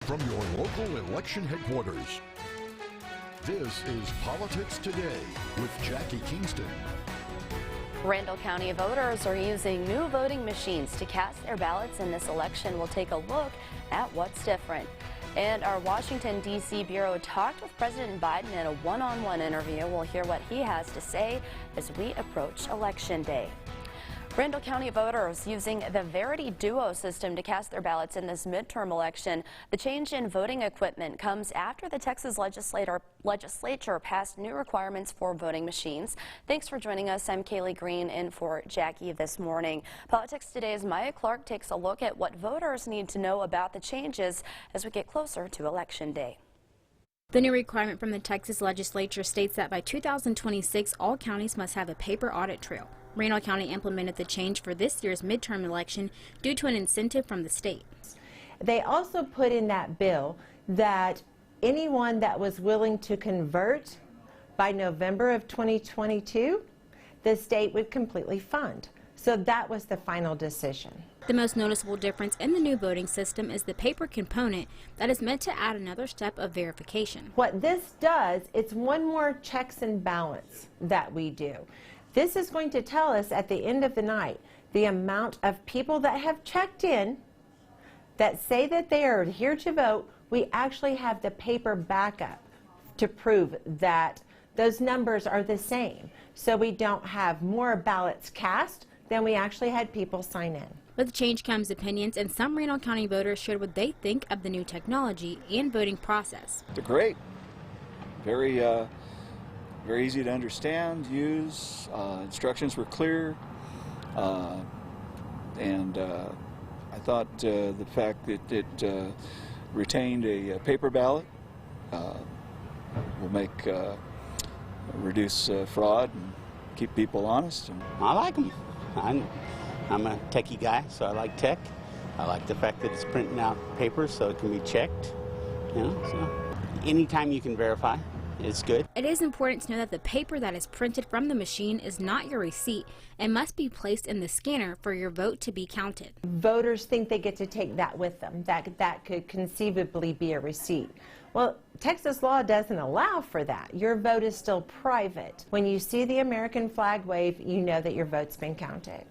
from your local election headquarters. This is Politics Today with Jackie Kingston. Randall County voters are using new voting machines to cast their ballots in this election. We'll take a look at what's different. And our Washington, D.C. bureau talked with President Biden in a one-on-one interview. We'll hear what he has to say as we approach Election Day. Randall County voters using the Verity Duo system to cast their ballots in this midterm election. The change in voting equipment comes after the Texas legislature passed new requirements for voting machines. Thanks for joining us. I'm Kaylee Green in for Jackie this morning. Politics Today's Maya Clark takes a look at what voters need to know about the changes as we get closer to Election Day. The new requirement from the Texas legislature states that by 2026, all counties must have a paper audit trail. Randall County implemented the change for this year's midterm election due to an incentive from the state. They also put in that bill that anyone that was willing to convert by November of 2022, the state would completely fund. So that was the final decision. The most noticeable difference in the new voting system is the paper component that is meant to add another step of verification. What this does, it's one more checks and balance that we do. This is going to tell us at the end of the night the amount of people that have checked in that say that they are here to vote. We actually have the paper backup to prove that those numbers are the same. So we don't have more ballots cast than we actually had people sign in. With the change comes opinions, and some Randall County voters shared what they think of the new technology and voting process. They're great. Very easy to understand, use. Instructions were clear, and I thought the fact that it retained a paper ballot will reduce fraud and keep people honest. I like them. I'm a techie guy, so I like tech. I like the fact that it's printing out paper so it can be checked. So anytime you can verify, it's good. It is important to know that the paper that is printed from the machine is not your receipt and must be placed in the scanner for your vote to be counted. Voters think they get to take that with them, that could conceivably be a receipt. Well, Texas law doesn't allow for that. Your vote is still private. When you see the American flag wave, you know that your vote's been counted.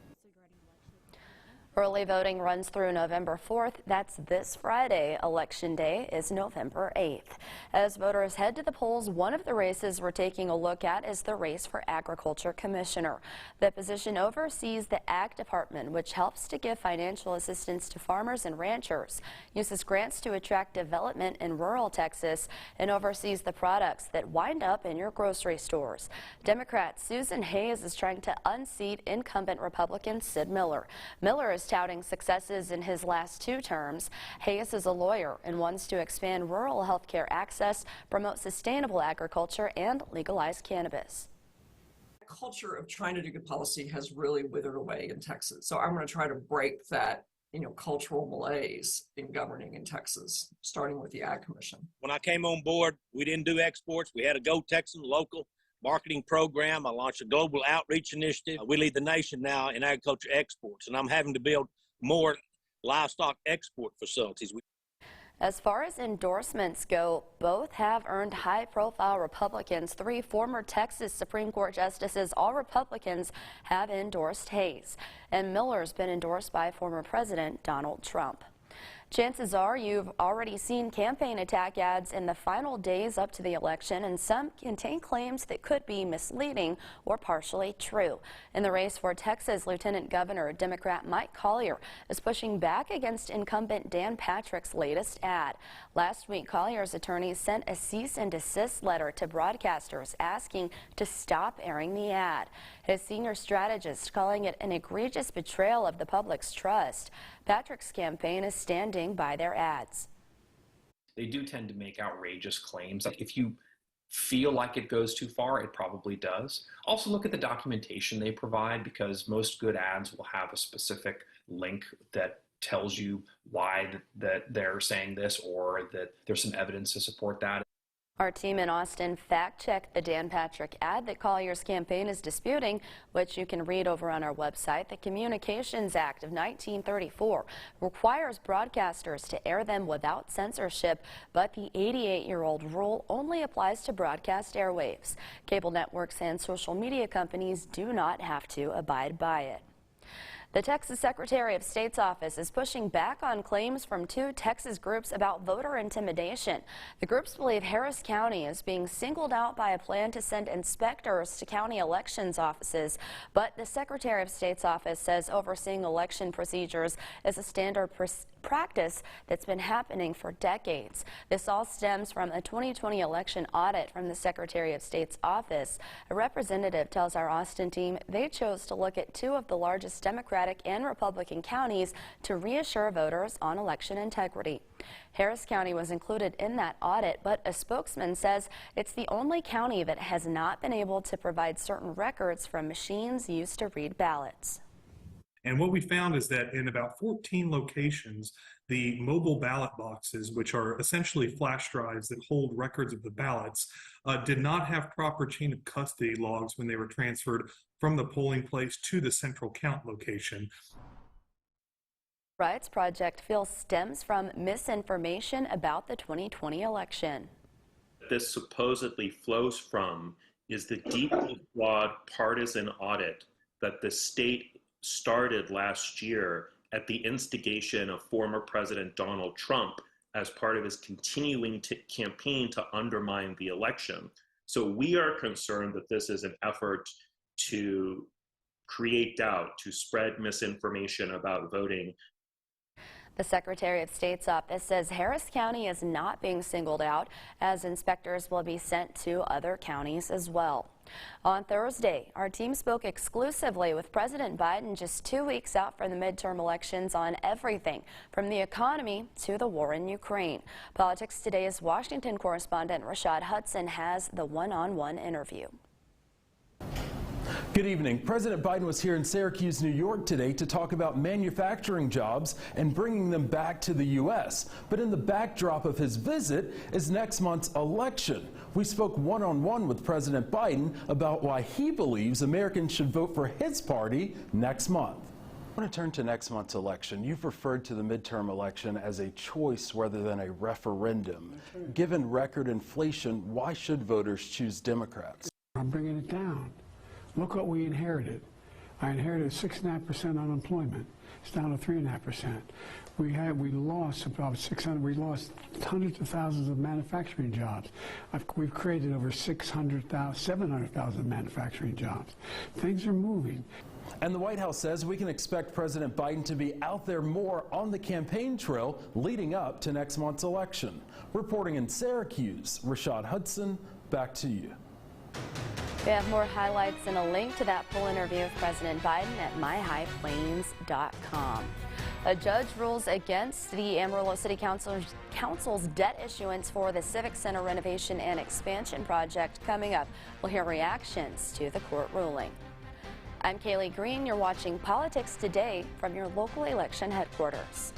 Early voting runs through November 4th. That's this Friday. Election Day is November 8th. As voters head to the polls, one of the races we're taking a look at is the race for Agriculture Commissioner. The position oversees the Ag Department, which helps to give financial assistance to farmers and ranchers, uses grants to attract development in rural Texas, and oversees the products that wind up in your grocery stores. Democrat Susan Hayes is trying to unseat incumbent Republican Sid Miller. Miller is touting successes in his last two terms. Hayes is a lawyer and wants to expand rural health care access, promote sustainable agriculture, and legalize cannabis. The culture of trying to do good policy has really withered away in Texas. So I'm going to try to break that, cultural malaise in governing in Texas, starting with the Ag Commission. When I came on board, we didn't do exports. We had a Go Texan local marketing program. I launched a global outreach initiative. We lead the nation now in agriculture exports, and I'm having to build more livestock export facilities. As far as endorsements go, both have earned high-profile Republicans. Three former Texas Supreme Court justices, all Republicans, have endorsed Hayes. And Miller's been endorsed by former President Donald Trump. Chances are you've already seen campaign attack ads in the final days up to the election, and some contain claims that could be misleading or partially true. In the race for Texas Lieutenant Governor, Democrat Mike Collier is pushing back against incumbent Dan Patrick's latest ad. Last week, Collier's attorneys sent a cease and desist letter to broadcasters asking to stop airing the ad. His senior strategist calling it an egregious betrayal of the public's trust. Patrick's campaign is standing by their ads. They do tend to make outrageous claims. If you feel like it goes too far, it probably does. Also look at the documentation they provide, because most good ads will have a specific link that tells you why that they're saying this, or that there's some evidence to support that. Our team in Austin fact-checked the Dan Patrick ad that Collier's campaign is disputing, which you can read over on our website. The Communications Act of 1934 requires broadcasters to air them without censorship, but the 88-year-old rule only applies to broadcast airwaves. Cable networks and social media companies do not have to abide by it. The Texas Secretary of State's office is pushing back on claims from two Texas groups about voter intimidation. The groups believe Harris County is being singled out by a plan to send inspectors to county elections offices, but the Secretary of State's office says overseeing election procedures is a standard practice that's been happening for decades. This all stems from a 2020 election audit from the Secretary of State's office. A representative tells our Austin team they chose to look at two of the largest Democratic and Republican counties to reassure voters on election integrity. Harris County was included in that audit, but a spokesman says it's the only county that has not been able to provide certain records from machines used to read ballots. And what we found is that in about 14 locations, the mobile ballot boxes, which are essentially flash drives that hold records of the ballots, did not have proper chain of custody logs when they were transferred from the polling place to the central count location. Rights Project feels stems from misinformation about the 2020 election. This supposedly flows from is the deeply flawed partisan audit that the state started last year at the instigation of former President Donald Trump as part of his continuing campaign to undermine the election. So we are concerned that this is an effort to create doubt, to spread misinformation about voting. The Secretary of State's office says Harris County is not being singled out, as inspectors will be sent to other counties as well. On Thursday, our team spoke exclusively with President Biden just 2 weeks out from the midterm elections on everything from the economy to the war in Ukraine. Politics Today's Washington correspondent Rashad Hudson has the one-on-one interview. Good evening. President Biden was here in Syracuse, New York today to talk about manufacturing jobs and bringing them back to the U.S. But in the backdrop of his visit is next month's election. We spoke one-on-one with President Biden about why he believes Americans should vote for his party next month. I want to turn to next month's election. You've referred to the midterm election as a choice rather than a referendum. Given record inflation, why should voters choose Democrats? I'm bringing it down. Look what we inherited. I inherited 6.5% unemployment. It's down to 3.5%. We lost about 600. We lost hundreds of thousands of manufacturing jobs. We've created over 700,000 manufacturing jobs. Things are moving. And the White House says we can expect President Biden to be out there more on the campaign trail leading up to next month's election. Reporting in Syracuse, Rashad Hudson, back to you. We have more highlights and a link to that full interview with President Biden at myhighplains.com. A judge rules against the Amarillo City Council's debt issuance for the Civic Center renovation and expansion project coming up. We'll hear reactions to the court ruling. I'm Kaylee Green. You're watching Politics Today from your local election headquarters.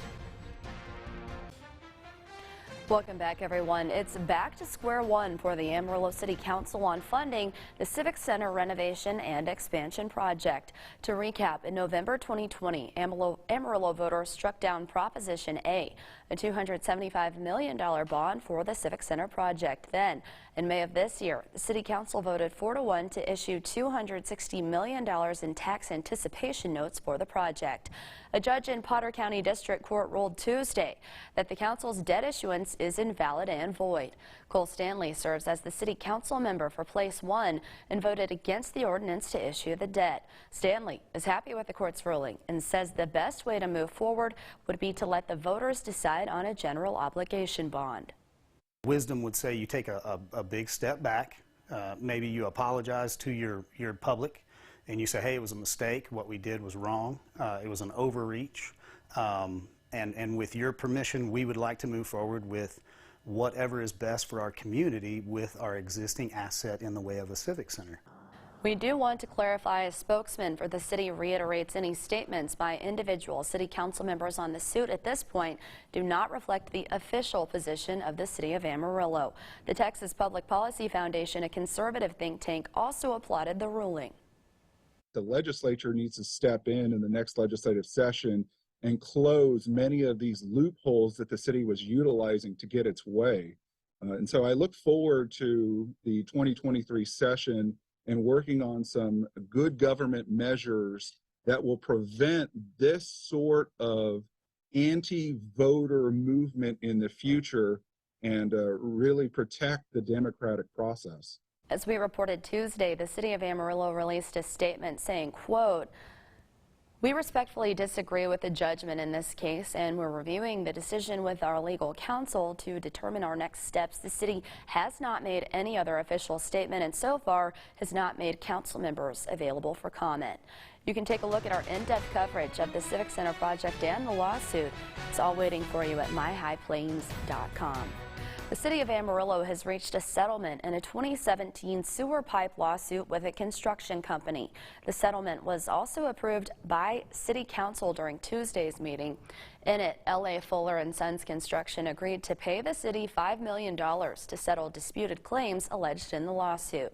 Welcome back, everyone. It's back to square one for the Amarillo City Council on funding the Civic Center renovation and expansion project. To recap, in November 2020, Amarillo voters struck down Proposition A, a $275 million bond for the Civic Center project. Then, in May of this year, the City Council voted 4-1 to issue $260 million in tax anticipation notes for the project. A judge in Potter County District Court ruled Tuesday that the council's debt issuance is invalid and void. Cole Stanley serves as the City Council member for Place 1 and voted against the ordinance to issue the debt. Stanley is happy with the court's ruling and says the best way to move forward would be to let the voters decide on a general obligation bond. Wisdom would say you take a big step back. Maybe you apologize to your public and you say, hey, it was a mistake. What we did was wrong. It was an overreach. And with your permission, we would like to move forward with whatever is best for our community with our existing asset in the way of a civic center. We do want to clarify, a spokesman for the city reiterates any statements by individual city council members on the suit at this point do not reflect the official position of the city of Amarillo. The Texas Public Policy Foundation, a conservative think tank, also applauded the ruling. The legislature needs to step in the next legislative session and close many of these loopholes that the city was utilizing to get its way. And so I look forward to the 2023 session and working on some good government measures that will prevent this sort of anti-voter movement in the future and really protect the democratic process. As we reported Tuesday, the city of Amarillo released a statement saying, quote, "We respectfully disagree with the judgment in this case, and we're reviewing the decision with our legal counsel to determine our next steps. The city has not made any other official statement and so far has not made council members available for comment." You can take a look at our in-depth coverage of the Civic Center project and the lawsuit. It's all waiting for you at myhighplains.com. The city of Amarillo has reached a settlement in a 2017 sewer pipe lawsuit with a construction company. The settlement was also approved by City Council during Tuesday's meeting. In it, L.A. Fuller & Sons Construction agreed to pay the city $5 million to settle disputed claims alleged in the lawsuit.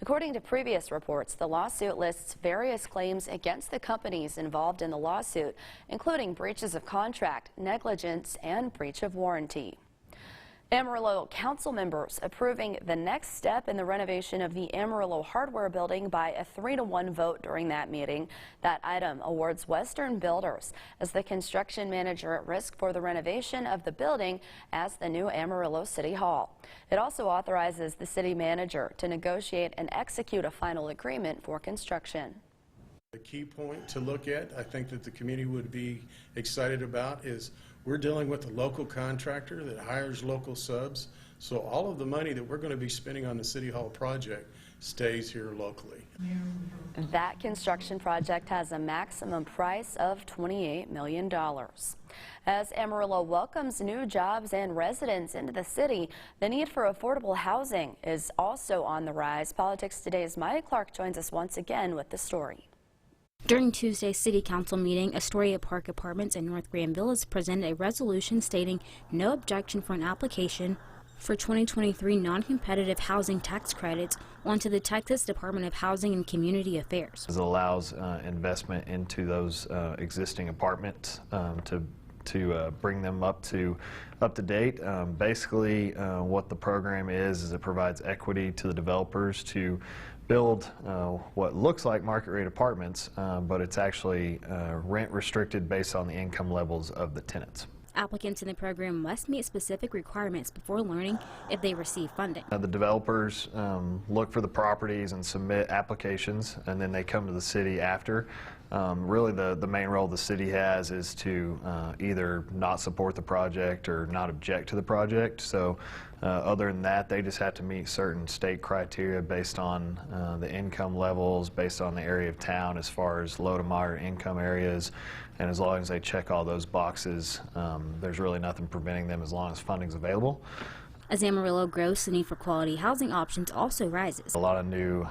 According to previous reports, the lawsuit lists various claims against the companies involved in the lawsuit, including breaches of contract, negligence, and breach of warranty. Amarillo council members approving the next step in the renovation of the Amarillo Hardware Building by a 3-to-1 vote during that meeting. That item awards Western Builders as the construction manager at risk for the renovation of the building as the new Amarillo City Hall. It also authorizes the city manager to negotiate and execute a final agreement for construction. The key point to look at, I think that the community would be excited about, is we're dealing with a local contractor that hires local subs. So all of the money that we're going to be spending on the City Hall project stays here locally. That construction project has a maximum price of $28 million. As Amarillo welcomes new jobs and residents into the city, the need for affordable housing is also on the rise. Politics Today's Maya Clark joins us once again with the story. During Tuesday's City Council meeting, Astoria Park Apartments in North Grand Villas presented a resolution stating no objection for an application for 2023 non-competitive housing tax credits onto the Texas Department of Housing and Community Affairs. It allows investment into those existing apartments to bring them up to date. Basically, what the program is it provides equity to the developers to build what looks like market rate apartments, but it's actually rent restricted based on the income levels of the tenants. Applicants in the program must meet specific requirements before learning if they receive funding. The developers look for the properties and submit applications, and then they come to the city after. Really the main role the city has is to either not support the project or not object to the project. So other than that, they just have to meet certain state criteria based on the income levels, based on the area of town as far as low to moderate income areas. And as long as they check all those boxes, there's really nothing preventing them as long as funding's available. As Amarillo grows, the need for quality housing options also rises. A lot of new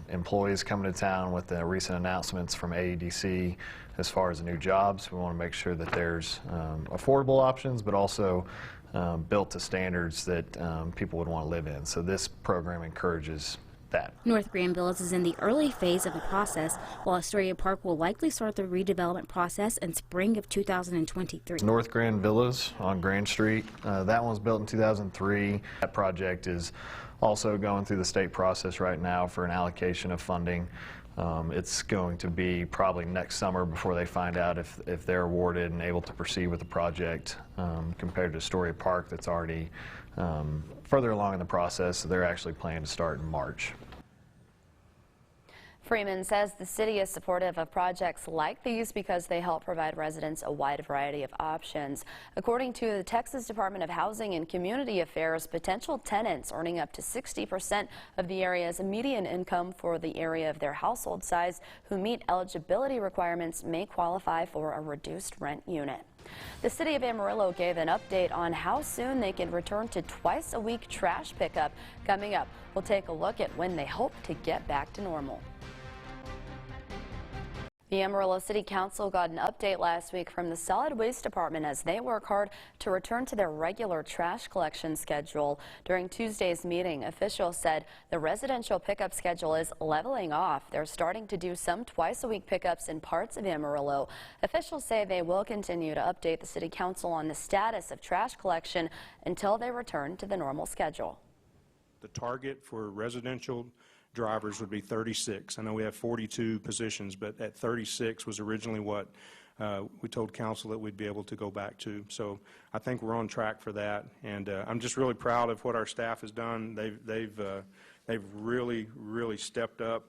employees coming to town with the recent announcements from AEDC as far as the new jobs. We want to make sure that there's affordable options, but also built to standards that people would want to live in. So this program encourages that. North Grand Villas is in the early phase of the process, while Astoria Park will likely start the redevelopment process in spring of 2023. North Grand Villas on Grand Street, that one was built in 2003. That project is also going through the state process right now for an allocation of funding. It's going to be probably next summer before they find out if they're awarded and able to proceed with the project, compared to Astoria Park that's already further along in the process. So they're actually planning to start in March. Freeman says the city is supportive of projects like these because they help provide residents a wide variety of options. According to the Texas Department of Housing and Community Affairs, potential tenants earning up to 60% of the area's median income for the area of their household size who meet eligibility requirements may qualify for a reduced rent unit. The city of Amarillo gave an update on how soon they can return to twice-a-week trash pickup. Coming up, we'll take a look at when they hope to get back to normal. The Amarillo City Council got an update last week from the Solid Waste Department as they work hard to return to their regular trash collection schedule. During Tuesday's meeting, officials said the residential pickup schedule is leveling off. They're starting to do some twice-a-week pickups in parts of Amarillo. Officials say they will continue to update the City Council on the status of trash collection until they return to the normal schedule. The target for residential drivers would be 36. I know we have 42 positions, but at 36 was originally what we told council that we'd be able to go back to. So I think we're on track for that, and I'm just really proud of what our staff has done. They've really stepped up.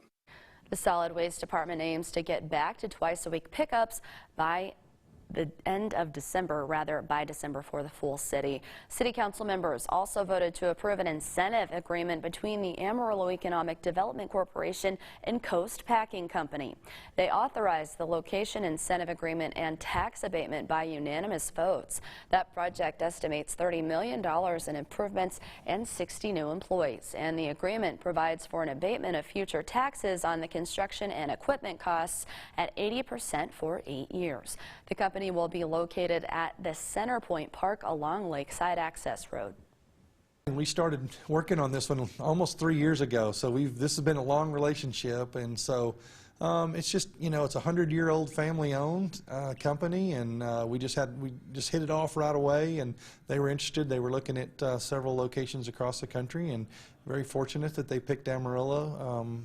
The Solid Waste Department aims to get back to twice-a-week pickups by the end of December, by December for the full city. City Council members also voted to approve an incentive agreement between the Amarillo Economic Development Corporation and Coast Packing Company. They authorized the location incentive agreement and tax abatement by unanimous votes. That project estimates $30 million in improvements and 60 new employees. And the agreement provides for an abatement of future taxes on the construction and equipment costs at 80% for 8 years. The company will be located at the Centerpoint Park along Lakeside Access Road. We started working on this one almost 3 years ago, so this has been a long relationship, and so it's just, it's a 100-year-old family-owned company, and we just hit it off right away, and they were interested. They were looking at several locations across the country, and very fortunate that they picked Amarillo.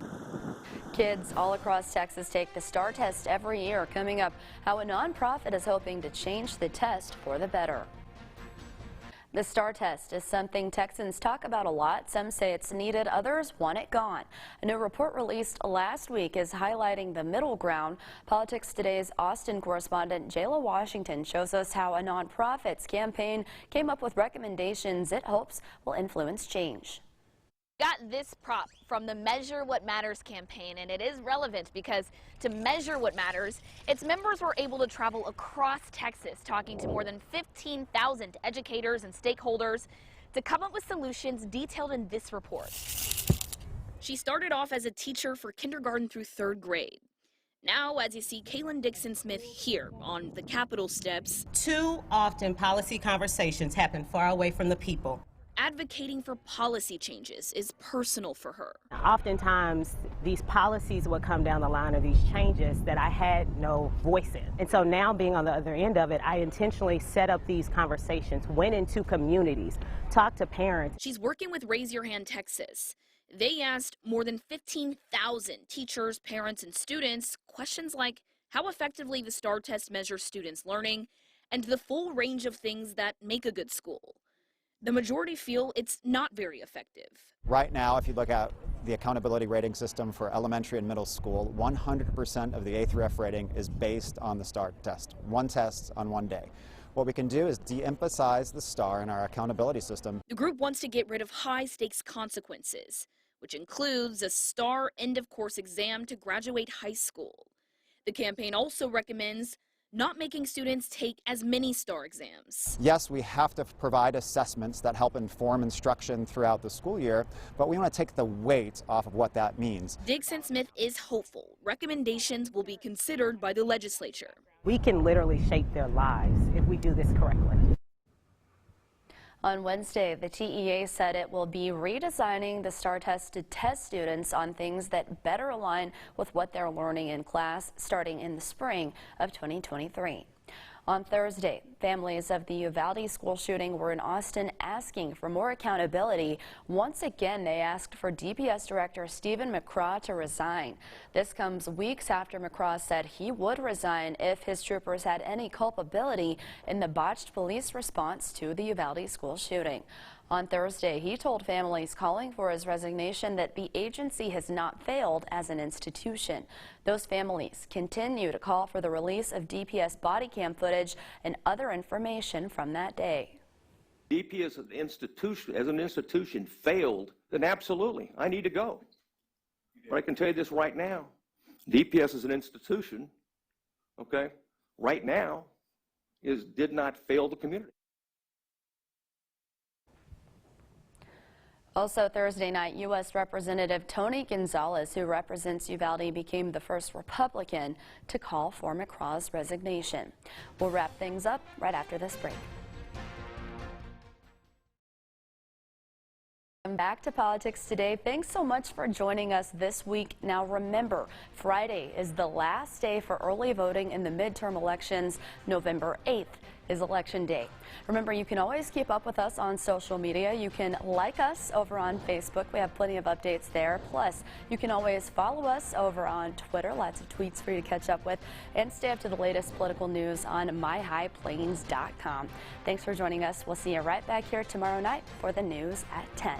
Kids all across Texas take the STAR test every year. Coming up, how a nonprofit is hoping to change the test for the better. The STAR test is something Texans talk about a lot. Some say it's needed, others want it gone. A new report released last week is highlighting the middle ground. Politics Today's Austin correspondent Jayla Washington shows us how a nonprofit's campaign came up with recommendations it hopes will influence change. Got this prop from the Measure What Matters campaign, and it is relevant because to measure what matters, its members were able to travel across Texas talking to more than 15,000 educators and stakeholders to come up with solutions detailed in this report. She started off as a teacher for kindergarten through 3rd grade. Now, as you see Kaylin Dixon-Smith here on the Capitol steps, too often policy conversations happen far away from the people. Advocating for policy changes is personal for her. Oftentimes, these policies would come down the line of these changes that I had no voice in. And so now being on the other end of it, I intentionally set up these conversations, went into communities, talked to parents. She's working with Raise Your Hand Texas. They asked more than 15,000 teachers, parents, and students questions like how effectively the STAR test measures students' learning and the full range of things that make a good school. The majority feel it's not very effective. Right now, if you look at the accountability rating system for elementary and middle school, 100% of the A through F rating is based on the STAR test. One test on one day. What we can do is de-emphasize the STAR in our accountability system. The group wants to get rid of high-stakes consequences, which includes a STAR end-of-course exam to graduate high school. The campaign also recommends not making students take as many STAR exams. Yes, we have to provide assessments that help inform instruction throughout the school year, but we want to take the weight off of what that means. Dixon-Smith is hopeful recommendations will be considered by the legislature. We can literally shape their lives if we do this correctly. On Wednesday, the TEA said it will be redesigning the STAR test to test students on things that better align with what they're learning in class starting in the spring of 2023. On Thursday, families of the Uvalde school shooting were in Austin asking for more accountability. Once again, they asked for DPS Director Stephen McCraw to resign. This comes weeks after McCraw said he would resign if his troopers had any culpability in the botched police response to the Uvalde school shooting. On Thursday, he told families calling for his resignation that the agency has not failed as an institution. Those families continue to call for the release of DPS body cam footage and other information from that day. DPS as an institution failed, then absolutely, I need to go. But I can tell you this right now, DPS as an institution, okay, right now, did not fail the community. Also Thursday night, U.S. Representative Tony Gonzalez, who represents Uvalde, became the first Republican to call for McCraw's resignation. We'll wrap things up right after this break. Back to politics today. Thanks so much for joining us this week. Now remember, Friday is the last day for early voting in the midterm elections. November 8th is Election Day. Remember, you can always keep up with us on social media. You can like us over on Facebook. We have plenty of updates there. Plus, you can always follow us over on Twitter. Lots of tweets for you to catch up with. And stay up to the latest political news on myhighplains.com. Thanks for joining us. We'll see you right back here tomorrow night for the news at 10.